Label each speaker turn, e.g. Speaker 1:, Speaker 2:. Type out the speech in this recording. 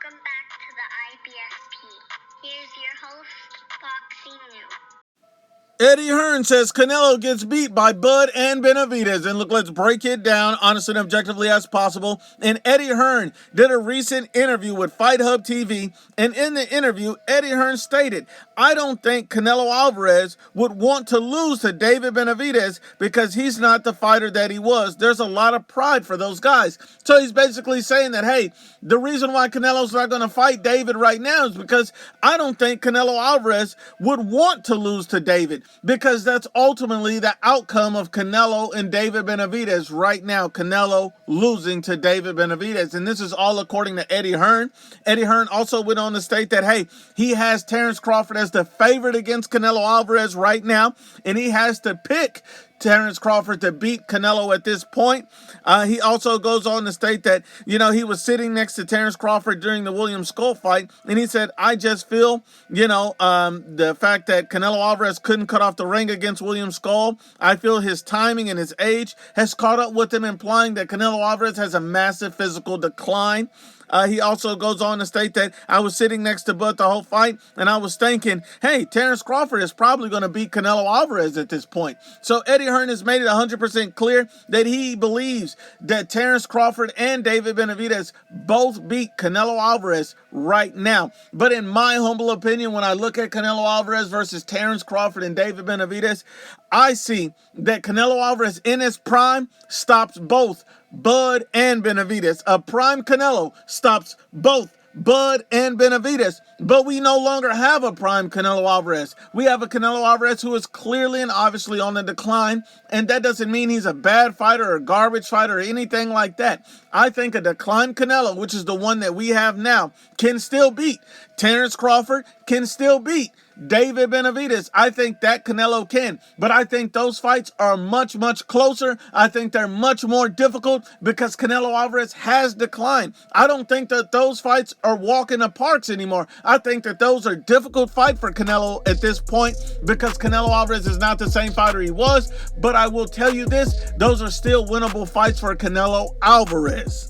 Speaker 1: Welcome back to the IBSP. Here's your host, Boxing News.
Speaker 2: Eddie Hearn says Canelo gets beat by Bud and Benavidez. And look, let's break it down honestly and objectively as possible. And Eddie Hearn did a recent interview with Fight Hub TV. And in the interview, Eddie Hearn stated, I don't think Canelo Alvarez would want to lose to David Benavidez because he's not the fighter that he was. There's a lot of pride for those guys. So he's basically saying that, hey, the reason why Canelo's not going to fight David right now is because I don't think Canelo Alvarez would want to lose to David, because that's ultimately the outcome of Canelo and David Benavidez right now. Canelo losing to David Benavidez. And this is all according to Eddie Hearn. Eddie Hearn also went on to state that, hey, he has Terrence Crawford as the favorite against Canelo Alvarez right now, and he has to pick Terrence Crawford to beat Canelo at this point. He also goes on to state that, he was sitting next to Terrence Crawford during the William Skull fight, and he said, I just feel, the fact that Canelo Alvarez couldn't cut off the ring against William Skull, I feel his timing and his age has caught up with him, implying that Canelo Alvarez has a massive physical decline. He also goes on to state that I was sitting next to Bud the whole fight, and I was thinking, hey, Terrence Crawford is probably going to beat Canelo Alvarez at this point. So Eddie Hearn has made it 100% clear that he believes that Terrence Crawford and David Benavidez both beat Canelo Alvarez right now. But in my humble opinion, when I look at Canelo Alvarez versus Terrence Crawford and David Benavidez, I see that Canelo Alvarez in his prime stops both Bud and Benavidez. A prime Canelo stops both Bud and Benavidez. But we no longer have a prime Canelo Alvarez. We have a Canelo Alvarez who is clearly and obviously on the decline. And that doesn't mean he's a bad fighter or a garbage fighter or anything like that. I think a declined Canelo, which is the one that we have now, can still beat Terrence Crawford, can still beat David Benavidez. I think that Canelo can. But I think those fights are much, much closer. I think they're much more difficult because Canelo Alvarez has declined. I don't think that those fights are walk in the parks anymore. I think that those are difficult fights for Canelo at this point because Canelo Alvarez is not the same fighter he was. But I will tell you this, those are still winnable fights for Canelo Alvarez.